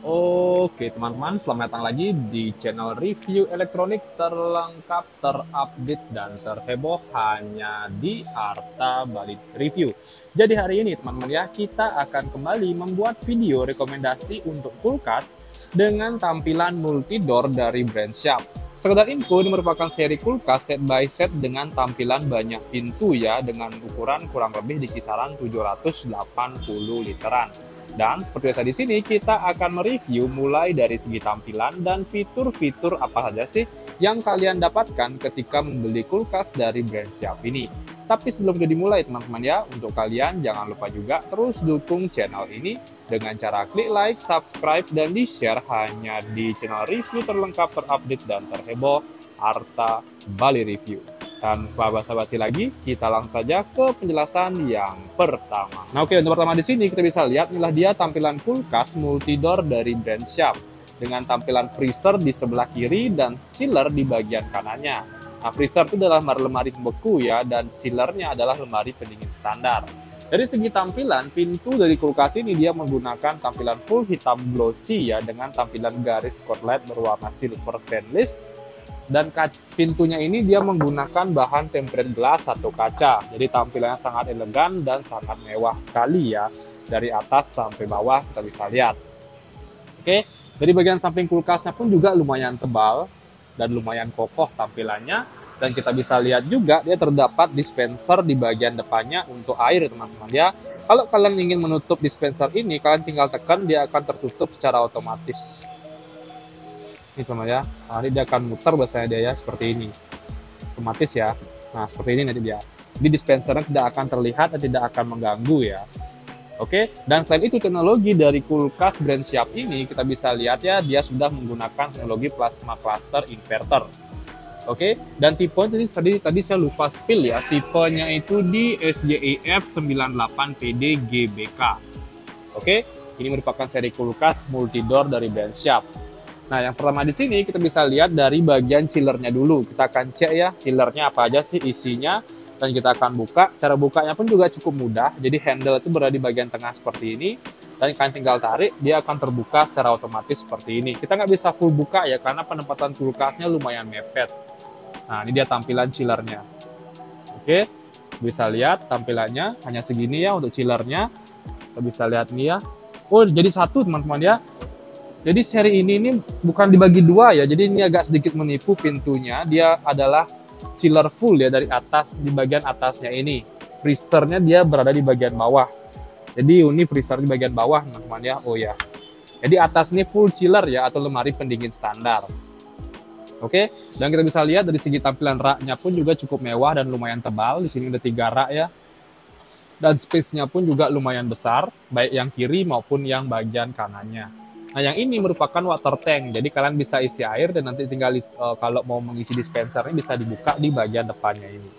Oke teman-teman, selamat datang lagi di channel review elektronik terlengkap, terupdate, dan terheboh hanya di Arta Bali Review. Jadi hari ini teman-teman ya, kita akan kembali membuat video rekomendasi untuk kulkas dengan tampilan multidor dari brand Sharp. Sekedar info, ini merupakan seri kulkas set by set dengan tampilan banyak pintu ya, dengan ukuran kurang lebih di kisaran 780 literan. Dan seperti biasa di sini kita akan mereview mulai dari segi tampilan dan fitur-fitur apa saja sih yang kalian dapatkan ketika membeli kulkas dari brand Sharp ini. Tapi sebelum itu dimulai teman-teman ya, untuk kalian jangan lupa juga terus dukung channel ini dengan cara klik like, subscribe, dan di-share hanya di channel review terlengkap, terupdate, dan terheboh Arta Bali Review. Tanpa basa-basi lagi, kita langsung saja ke penjelasan yang pertama. Nah oke, untuk pertama di sini kita bisa lihat inilah dia tampilan kulkas multidor dari brand Sharp dengan tampilan freezer di sebelah kiri dan chiller di bagian kanannya. Nah, freezer itu adalah lemari pembeku ya, dan chillernya adalah lemari pendingin standar. Dari segi tampilan, pintu dari kulkas ini dia menggunakan tampilan full hitam glossy ya, dengan tampilan garis spotlight berwarna silver stainless. Dan pintunya ini dia menggunakan bahan tempered glass atau kaca. Jadi tampilannya sangat elegan dan sangat mewah sekali ya. Dari atas sampai bawah kita bisa lihat. Oke, dari bagian samping kulkasnya pun juga lumayan tebal dan lumayan kokoh tampilannya. Dan kita bisa lihat juga dia terdapat dispenser di bagian depannya untuk air teman-teman ya. Kalau kalian ingin menutup dispenser ini, kalian tinggal tekan, dia akan tertutup secara otomatis. Ini teman ya, nah, ini dia akan muter biasanya dia ya, seperti ini otomatis ya. Nah seperti ini nanti dia, di dispensernya tidak akan terlihat dan tidak akan mengganggu ya. Oke, dan selain itu teknologi dari kulkas brand Sharp ini kita bisa lihat ya, dia sudah menggunakan teknologi plasma cluster inverter. Oke, dan tipe tadi saya lupa spill ya, tipenya itu di SJIF 98PD GBK. Oke, ini merupakan seri kulkas multidor dari brand Sharp. Nah, yang pertama di sini kita bisa lihat dari bagian chillernya dulu. Kita akan cek ya, chillernya apa aja sih isinya, dan kita akan buka. Cara bukanya pun juga cukup mudah. Jadi handle itu berada di bagian tengah seperti ini, dan kalian tinggal tarik, dia akan terbuka secara otomatis seperti ini. Kita nggak bisa full buka ya, karena penempatan kulkasnya lumayan mepet. Nah, ini dia tampilan chillernya. Oke, bisa lihat tampilannya hanya segini ya untuk chillernya. Kita bisa lihat nih ya. Oh, jadi satu teman-teman ya. Jadi seri ini bukan dibagi dua ya, jadi ini agak sedikit menipu pintunya. Dia adalah chiller full ya dari atas, di bagian atasnya ini. Freezernya dia berada di bagian bawah. Jadi ini freezer di bagian bawah teman-teman ya, oh ya. Jadi atas ini full chiller ya, atau lemari pendingin standar. Oke, dan kita bisa lihat dari segi tampilan raknya pun juga cukup mewah dan lumayan tebal. Di sini ada 3 rak ya. Dan space-nya pun juga lumayan besar, baik yang kiri maupun yang bagian kanannya. Nah, yang ini merupakan water tank, jadi kalian bisa isi air dan nanti tinggal kalau mau mengisi dispensernya bisa dibuka di bagian depannya ini.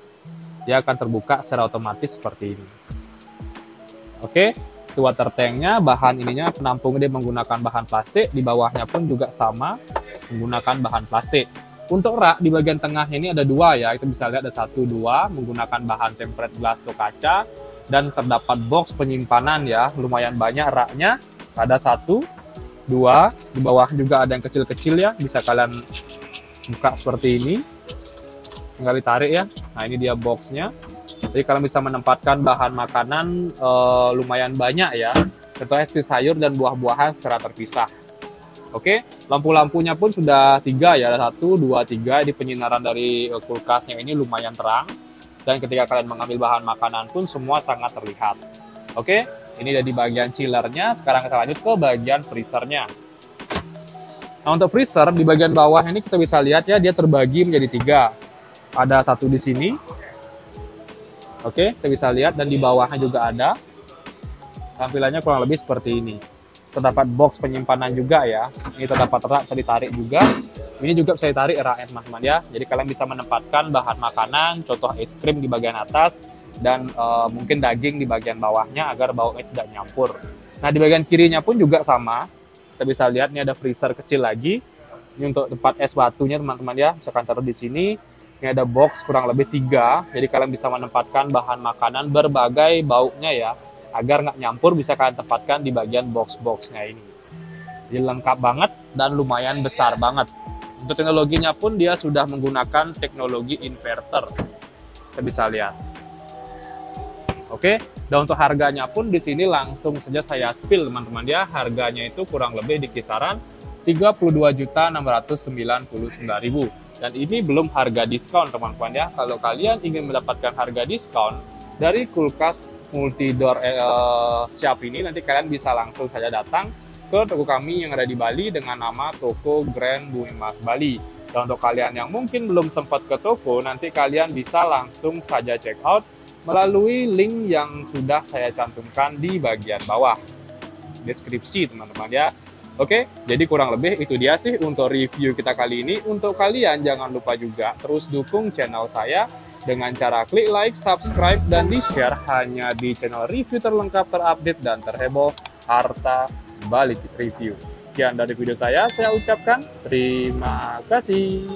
Dia akan terbuka secara otomatis seperti ini. Oke, itu water tanknya, bahan ininya penampungnya dia menggunakan bahan plastik, di bawahnya pun juga sama menggunakan bahan plastik. Untuk rak di bagian tengah ini ada 2 ya, itu bisa lihat ada 1, 2 menggunakan bahan tempered glass atau kaca, dan terdapat box penyimpanan ya, lumayan banyak raknya, ada 1, 2, di bawah juga ada yang kecil-kecil ya, bisa kalian buka seperti ini, tinggal ditarik ya. Nah ini dia boxnya, jadi kalian bisa menempatkan bahan makanan lumayan banyak ya, contohnya seperti sayur dan buah-buahan secara terpisah. Oke, lampu-lampunya pun sudah 3 ya, ada 1, 2, 3, di penyinaran dari kulkasnya ini lumayan terang, dan ketika kalian mengambil bahan makanan pun semua sangat terlihat. Oke, ini dari bagian chillernya. Sekarang kita lanjut ke bagian freezernya. Nah, untuk freezer di bagian bawah ini kita bisa lihat ya, dia terbagi menjadi 3. Ada 1 di sini. Oke, kita bisa lihat, dan di bawahnya juga ada. Tampilannya kurang lebih seperti ini. Terdapat box penyimpanan juga ya. Ini terdapat rak bisa ditarik juga. Ini juga bisa ditarik raknya teman-teman ya. Jadi kalian bisa menempatkan bahan makanan, contoh es krim di bagian atas, dan mungkin daging di bagian bawahnya agar baunya tidak nyampur. Nah di bagian kirinya pun juga sama, kita bisa lihat ini ada freezer kecil lagi. Ini untuk tempat es batunya teman-teman ya, misalkan taruh di sini. Ini ada box kurang lebih 3, jadi kalian bisa menempatkan bahan makanan berbagai baunya ya, agar nggak nyampur, bisa kalian tempatkan di bagian box-boxnya ini. Jadi lengkap banget dan lumayan besar banget. Untuk teknologinya pun dia sudah menggunakan teknologi inverter. Kita bisa lihat. Oke, dan untuk harganya pun di sini langsung saja saya spill teman-teman ya. Harganya itu kurang lebih di kisaran 32.699.000. Dan ini belum harga diskon teman-teman ya. Kalau kalian ingin mendapatkan harga diskon dari kulkas multidor Sharp ini, nanti kalian bisa langsung saja datang ke toko kami yang ada di Bali dengan nama Toko Grand Bumi Mas Bali. Dan untuk kalian yang mungkin belum sempat ke toko, nanti kalian bisa langsung saja check out melalui link yang sudah saya cantumkan di bagian bawah deskripsi teman-teman ya. Oke, jadi kurang lebih itu dia sih untuk review kita kali ini. Untuk kalian jangan lupa juga terus dukung channel saya dengan cara klik like, subscribe, dan di-share hanya di channel review terlengkap, terupdate, dan terheboh Harta Bali Review. Sekian dari video saya ucapkan terima kasih.